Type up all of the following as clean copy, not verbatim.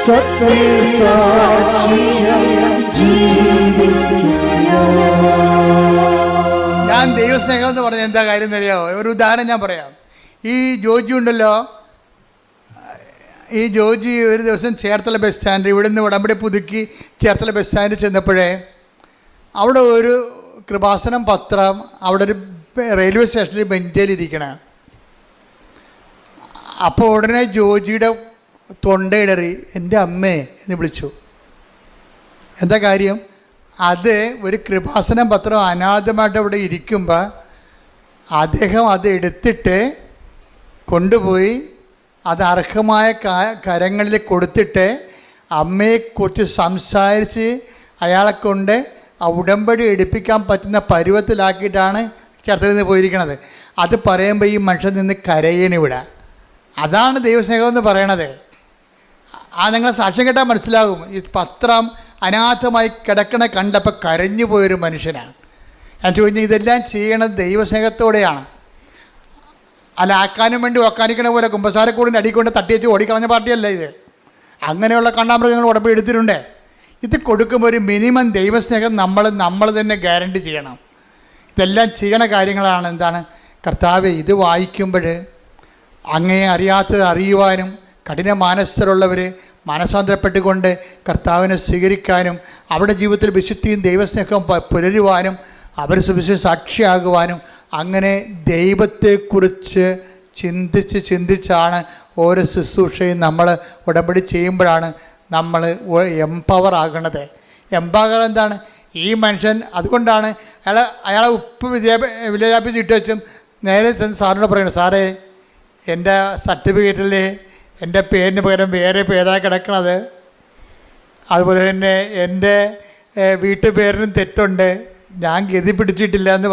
ഞാൻ ദൈവസ്നേഹം എന്ന് പറഞ്ഞ എന്താ കാര്യം എന്നറിയാമോ? ഒരു ഉദാഹരണം ഞാൻ പറയാം. ഈ ജോജി ഉണ്ടല്ലോ, ഈ ജോജി ഒരു ദിവസം ചേർത്തല ബസ് സ്റ്റാൻഡ്, ഇവിടെ നിന്ന് ഉടമ്പടി പുതുക്കി ചേർത്തല ബസ് സ്റ്റാൻഡിൽ ചെന്നപ്പോഴേ അവിടെ ഒരു കൃപാസനം പത്രം അവിടെ ഒരു റെയിൽവേ സ്റ്റേഷനിൽ ബെഞ്ചിലിരിക്കണേ. അപ്പോൾ ഉടനെ ജോജിയുടെ തൊണ്ടയിടറി എൻ്റെ അമ്മേ എന്ന് വിളിച്ചു. എന്താ കാര്യം? അത് ഒരു കൃപാസനം പത്രം അനാഥമായിട്ട് അവിടെ ഇരിക്കുമ്പോൾ അദ്ദേഹം അത് എടുത്തിട്ട് കൊണ്ടുപോയി അത് അർഹമായ കരങ്ങളിൽ കൊടുത്തിട്ട് അമ്മയെക്കുറിച്ച് സംസാരിച്ച് അയാളെ കൊണ്ട് ആ ഉടമ്പടി എടുപ്പിക്കാൻ പറ്റുന്ന പരുവത്തിലാക്കിയിട്ടാണ് ചേർത്തലയിൽ നിന്ന് പോയിരിക്കണത്. അത് പറയുമ്പോൾ ഈ മനുഷ്യൻ നിന്ന് കരയണിവിടെ. അതാണ് ദൈവസ്നേഹം എന്ന് പറയണത്. നിങ്ങളെ സാക്ഷ്യം കേട്ടാൽ മനസ്സിലാകും. ഈ പത്രം അനാഥമായി കിടക്കണ കണ്ടപ്പോൾ കരഞ്ഞു പോയൊരു മനുഷ്യനാണ്. ഞാൻ ചോദിച്ചാൽ ഇതെല്ലാം ചെയ്യണത് ദൈവസ്നേഹത്തോടെയാണ്. അല്ല ആക്കാനും വേണ്ടി ഒക്കാനിക്കണ പോലെ കുമ്പസാരക്കൂടിൻ്റെ അടിക്കൊണ്ട് തട്ടിവെച്ച് ഓടിക്കളഞ്ഞ പാർട്ടിയല്ല ഇത്. അങ്ങനെയുള്ള കണ്ടാമൃഗങ്ങൾ ഉടമ്പടി എടുത്തിട്ടുണ്ട്. ഇത് കൊടുക്കുമ്പോൾ ഒരു മിനിമം ദൈവസ്നേഹം നമ്മൾ തന്നെ ഗ്യാരണ്ടി ചെയ്യണം. ഇതെല്ലാം ചെയ്യണ കാര്യങ്ങളാണ്. എന്താണ്? കർത്താവേ, ഇത് വായിക്കുമ്പോൾ അങ്ങയെ അറിയാത്തത് അറിയുവാനും കഠിന മാനസ്ഥരുള്ളവർ മനസ്സാന്തരപ്പെട്ടുകൊണ്ട് കർത്താവിനെ സ്വീകരിക്കാനും അവരുടെ ജീവിതത്തിൽ വിശുദ്ധിയും ദൈവസ്നേഹവും പുലരുവാനും അവർ സുവിശേഷ സാക്ഷിയാകുവാനും അങ്ങനെ ദൈവത്തെക്കുറിച്ച് ചിന്തിച്ചാണ് ഓരോ ശുശ്രൂഷയും നമ്മൾ ഉടമ്പടി ചെയ്യുമ്പോഴാണ് നമ്മൾ എംപവർ ആകണത്. എംപവർ എന്താണ്? ഈ മനുഷ്യൻ അതുകൊണ്ടാണ് അയാളെ ഉപ്പ് വിദ്യാഭ്യാസം ഇട്ട് വെച്ചും നേരെ സാറിനോട് പറയണം, സാറേ എൻ്റെ സർട്ടിഫിക്കറ്റിൽ എൻ്റെ പേരിന് പകരം വേറെ പേരാണ് കിടക്കണത്, അതുപോലെ തന്നെ എൻ്റെ വീട്ടുപേരിനും തെറ്റുണ്ട്, ഞാൻ ഗതി പിടിച്ചിട്ടില്ല എന്ന്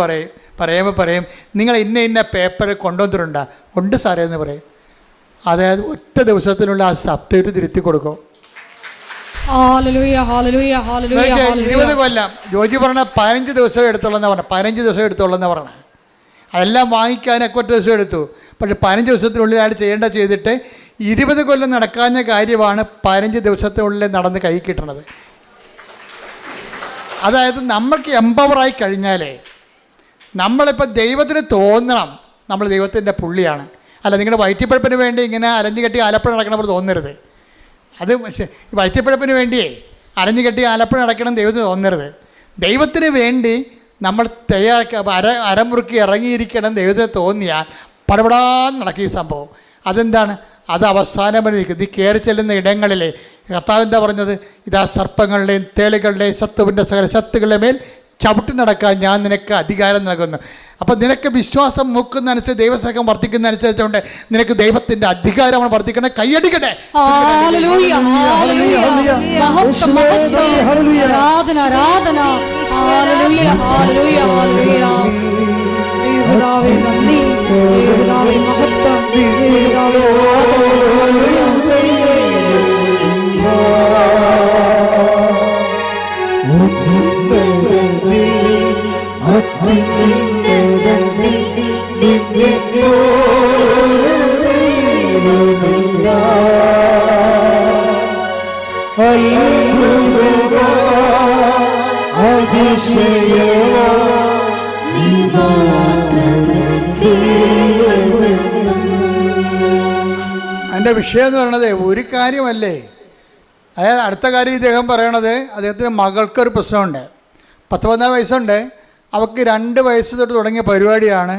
പറയുമ്പോൾ നിങ്ങൾ ഇന്ന പേപ്പർ കൊണ്ടുവന്നിട്ടുണ്ടോ? ഉണ്ട് സാറേ എന്ന് പറയും. അതായത് ഒറ്റ ദിവസത്തിനുള്ള ആ സബ്ജക്റ്റ് തിരുത്തി കൊടുക്കും. 20 കൊല്ലം ജോജി പറഞ്ഞ 15 ദിവസം എടുത്തോളെന്ന് പറഞ്ഞ 15 ദിവസം എടുത്തോളെന്ന് പറഞ്ഞത്. അതെല്ലാം വാങ്ങിക്കാനൊക്കെ ഒറ്റ ദിവസം എടുത്തു. പക്ഷെ 15 ദിവസത്തിനുള്ളിൽ അയാൾ ചെയ്തിട്ട് 20 കൊല്ലം നടക്കാഞ്ഞ കാര്യമാണ് 15 ദിവസത്തിനുള്ളിൽ നടന്ന് കൈ കിട്ടണത്. അതായത് നമ്മൾക്ക് എംപവറായി കഴിഞ്ഞാലേ നമ്മളിപ്പോൾ ദൈവത്തിന് തോന്നണം നമ്മൾ ദൈവത്തിൻ്റെ പുള്ളിയാണ്. അല്ല, നിങ്ങളുടെ വയറ്റിപ്പഴപ്പിന് വേണ്ടി ഇങ്ങനെ അലഞ്ഞു കെട്ടി ആലപ്പുഴ നടക്കണപ്പോൾ തോന്നരുത്. അത് വയറ്റിപ്പഴപ്പിന് വേണ്ടിയേ അലഞ്ഞു കെട്ടി ആലപ്പുഴ നടക്കണം ദൈവത്തിന് തോന്നരുത്. ദൈവത്തിന് വേണ്ടി നമ്മൾ അരമുറുക്കി ഇറങ്ങിയിരിക്കണം ദൈവത്തിന് തോന്നിയാൽ പടപടാന്ന് നടക്കും ഈ സംഭവം. അതെന്താണ്? അത് അവസാനം വരെ നിൽക്കും. നീ കയറി ചെല്ലുന്ന ഇടങ്ങളിലെ കർത്താവ് എന്താ പറഞ്ഞത്? ഇതാ സർപ്പങ്ങളുടെയും തേളുകളുടെയും ശത്രുവിൻ്റെ സകല ശത്രുക്കളുടെ മേൽ ചവിട്ടി നടക്കാൻ ഞാൻ നിനക്ക് അധികാരം നൽകുന്നു. അപ്പം നിനക്ക് വിശ്വാസം മൂക്കുന്നതനുസരിച്ച് ദൈവസ്നേഹം വർദ്ധിക്കുന്നതനുസരിച്ചുകൊണ്ട് നിനക്ക് ദൈവത്തിൻ്റെ അധികാരമാണ് വർദ്ധിക്കണേ. കൈയടിക്കട്ടെ. എൻ്റെ വിഷയം എന്ന് പറയണത് ഒരു കാര്യമല്ലേ. അതായത് അടുത്ത കാര്യം ഇദ്ദേഹം പറയണത് അദ്ദേഹത്തിന് മകൾക്കൊരു പ്രശ്നമുണ്ട്. 14 വയസ്സുണ്ട്. അവൾക്ക് 2 വയസ്സ് തൊട്ട് തുടങ്ങിയ പരിപാടിയാണ്.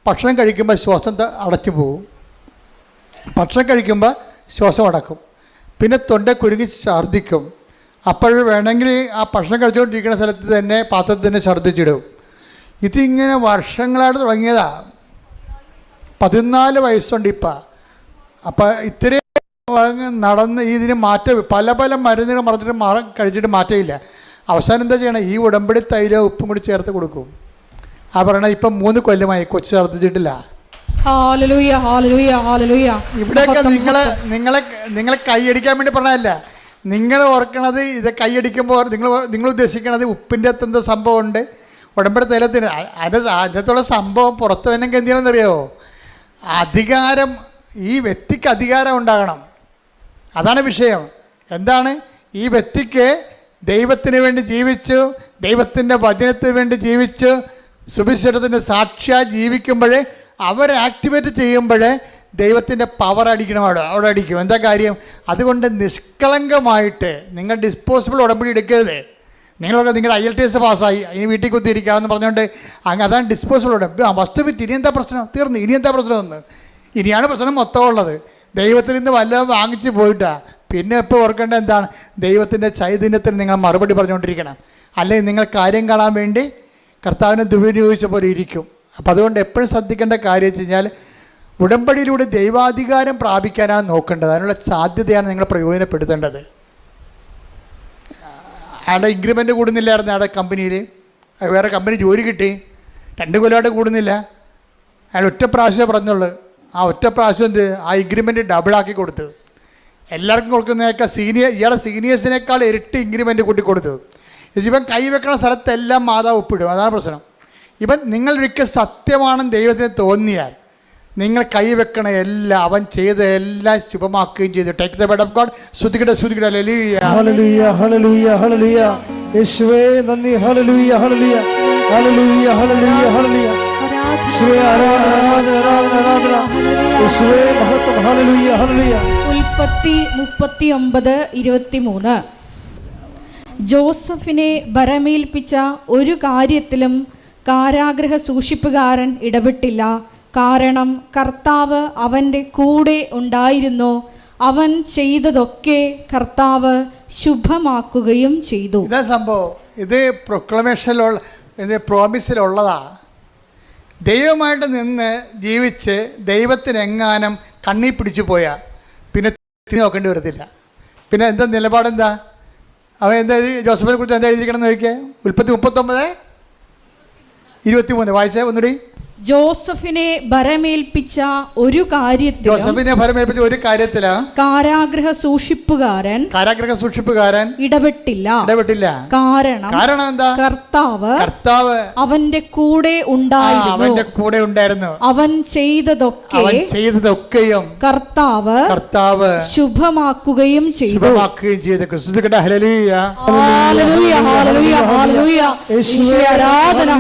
ഭക്ഷണം കഴിക്കുമ്പോൾ ശ്വാസം അടച്ചു പോകും. ഭക്ഷണം കഴിക്കുമ്പോൾ ശ്വാസം അടക്കും. പിന്നെ തൊണ്ട കുരുങ്ങി ഛർദ്ദിക്കും. അപ്പോൾ വേണമെങ്കിൽ ആ ഭക്ഷണം കഴിച്ചുകൊണ്ടിരിക്കുന്ന സ്ഥലത്ത് തന്നെ പാത്രത്തിൽ തന്നെ ഛർദ്ദിച്ചിടും. ഇതിങ്ങനെ വർഷങ്ങളായിട്ട് തുടങ്ങിയതാണ്. 14 വയസ്സുണ്ട് ഇപ്പം. അപ്പം ഇത്രയും നടന്ന് ഇതിന് മാറ്റം പല മരുന്നുകൾ മറന്നിട്ട് കഴിച്ചിട്ട് മാറ്റമില്ല. അവസാനം എന്താ ചെയ്യണം? ഈ ഉടമ്പടി തൈലം ഉപ്പും കൂടി ചേർത്ത് കൊടുക്കും. ആ പറയണ ഇപ്പം 3 കൊല്ലമായി കൊച്ചു ഛർദ്ദിച്ചിട്ടില്ല. ഇവിടെയൊക്കെ നിങ്ങളെ കൈയടിക്കാൻ വേണ്ടി പറഞ്ഞതല്ല. നിങ്ങൾ ഓർക്കണത് ഇത് കൈയടിക്കുമ്പോൾ നിങ്ങൾ ഉദ്ദേശിക്കണത് ഉപ്പിൻ്റെ എന്തോ സംഭവമുണ്ട് ഉടമ്പടി തൈലത്തിന്. അതിനകത്തുള്ള സംഭവം പുറത്ത് വന്നെങ്കിൽ എന്ത് ചെയ്യണമെന്നറിയാമോ? അധികാരം, ഈ വ്യക്തിക്ക് അധികാരം ഉണ്ടാകണം. അതാണ് വിഷയം. എന്താണ്? ഈ വ്യക്തിക്ക് ദൈവത്തിന് വേണ്ടി ജീവിച്ചു, ദൈവത്തിൻ്റെ വചനത്തിന് വേണ്ടി ജീവിച്ച് സുവിശേഷത്തിൻ്റെ സാക്ഷിയായി ജീവിക്കുമ്പോൾ അവരെ ആക്ടിവേറ്റ് ചെയ്യുമ്പോൾ ദൈവത്തിൻ്റെ പവർ അടിക്കണം, അവിടെ അടിക്കും. എന്താ കാര്യം? അതുകൊണ്ട് നിഷ്കളങ്കമായിട്ട് നിങ്ങൾ ഡിസ്പോസിബിൾ ഉടമ്പടി എടുക്കരുത്. നിങ്ങളൊക്കെ നിങ്ങളുടെ IELTS പാസ്സായി, ഇനി വീട്ടിൽ കുത്തിയിരിക്കാമെന്ന് പറഞ്ഞുകൊണ്ട് അതാണ് ഡിസ്പോസിബിൾ ഉടമ്പടി. വസ്തു വിറ്റ് ഇനി എന്താ പ്രശ്നം? തീർന്നു. ഇനി എന്താ പ്രശ്നം എന്ന്? ഇനിയാണ് പ്രശ്നം മൊത്തം ഉള്ളത്. ദൈവത്തിൽ നിന്ന് വല്ലതും വാങ്ങിച്ച് പോയിട്ടാ പിന്നെ ഇപ്പോൾ ഓർക്കേണ്ട എന്താണ്? ദൈവത്തിൻ്റെ ചൈതന്യത്തിന് നിങ്ങൾ മറുപടി പറഞ്ഞുകൊണ്ടിരിക്കണം. അല്ലെങ്കിൽ നിങ്ങൾ കാര്യം കാണാൻ വേണ്ടി കർത്താവിനെ ദുരുപയോഗിച്ച പോലെ ഇരിക്കും. അപ്പം അതുകൊണ്ട് എപ്പോഴും ശ്രദ്ധിക്കേണ്ട കാര്യം വെച്ച് കഴിഞ്ഞാൽ ഉടമ്പടിയിലൂടെ ദൈവാധികാരം പ്രാപിക്കാനാണ് നോക്കേണ്ടത്. അതിനുള്ള സാധ്യതയാണ് നിങ്ങൾ പ്രയോജനപ്പെടുത്തേണ്ടത്. അയാളുടെ ഇൻക്രിമെൻറ്റ് കൂടുന്നില്ലായിരുന്നു അയാളുടെ കമ്പനിയിൽ. വേറെ കമ്പനി ജോലി കിട്ടി, 2 കൊല്ലമായിട്ട് കൂടുന്നില്ല. അയാൾ ഒറ്റ പ്രാവശ്യമേ പറഞ്ഞുള്ളൂ. ആ ഒറ്റ പ്രാവശ്യം ആ ഇൻക്രിമെൻറ്റ് ഡബിളാക്കി കൊടുത്തു. എല്ലാവർക്കും കൊടുക്കുന്നതിനേക്കാൾ ഇയാളുടെ സീനിയേഴ്സിനേക്കാൾ ഇരട്ടി ഇൻക്രിമെൻറ്റ് കൂട്ടി കൊടുത്തു. ഇവൻ കൈവെക്കണ സ്ഥലത്തെല്ലാം മാതാവ് ഒപ്പിടും. അതാണ് പ്രശ്നം. ഇവൻ നിങ്ങളൊരിക്കൽ സത്യമാണെന്ന് ദൈവത്തിന് തോന്നിയാൽ നിങ്ങൾ കൈവെക്കണ എല്ലാം അവൻ ചെയ്ത എല്ലാം ശുഭമാക്കുകയും ചെയ്തു. Take the word of God. ശ്രുതിക്കട്ടെ, ശ്രുതിക്കട്ടെ. ഹല്ലേലൂയ, ഹല്ലേലൂയ, ഹല്ലേലൂയ, ഹല്ലേലൂയ. യേശുവേ നന്ദി. ഹല്ലേലൂയ, ഹല്ലേലൂയ, ഹല്ലേലൂയ, ഹല്ലേലൂയ, ഹല്ലേലൂയ. യേശുവേ ആരാധന, ആരാധന, ആരാധന. യേശുവേ മഹത്വം. ഹല്ലേലൂയ, ഹല്ലേലൂയ. ഉൽപ്പത്തി 39:23. ജോസഫിനെ ഭരമേൽപ്പിച്ച ഒരു കാര്യത്തിലും കാരാഗൃഹ സൂക്ഷിപ്പുകാരൻ ഇടപെട്ടില്ല. കാരണം കർത്താവ് അവൻ്റെ കൂടെ ഉണ്ടായിരുന്നു. അവൻ ചെയ്തതൊക്കെ കർത്താവ് ശുഭമാക്കുകയും ചെയ്തു. ഇതാ സംഭവം. ഇത് പ്രൊക്ലമേഷനിലുള്ള, ഇത് പ്രോമിസിലുള്ളതാ. ദൈവമായിട്ട് നിന്ന് ജീവിച്ച് ദൈവത്തിനെങ്ങാനും കണ്ണി പിടിച്ചു പോയാൽ പിന്നെ നോക്കേണ്ടി വരത്തില്ല. പിന്നെ എന്താ നിലപാടെന്താ? അവൻ എന്താ ജോസഫിനെ കുറിച്ച് എന്താ എഴുതിയിരിക്കണം എന്ന് ചോദിക്കുക. ഉൽപ്പത്തി 39:23 വായിച്ചേ ഒന്നുകൂടി. ജോസഫിനെ ഭരമേൽപ്പിച്ച ഒരു കാര്യത്തിലാ കാരാഗൃഹ സൂക്ഷിപ്പുകാരൻ ഇടപെട്ടില്ല. കാരണം എന്താ? കർത്താവ് അവന്റെ കൂടെ ഉണ്ടായിരുന്നു. അവൻ ചെയ്തതൊക്കെയും കർത്താവ് ശുഭമാക്കുകയും ചെയ്തു. ഹല്ലേലൂയ, ഹല്ലേലൂയ, ഹല്ലേലൂയ. യേശുവേ ആരാധന.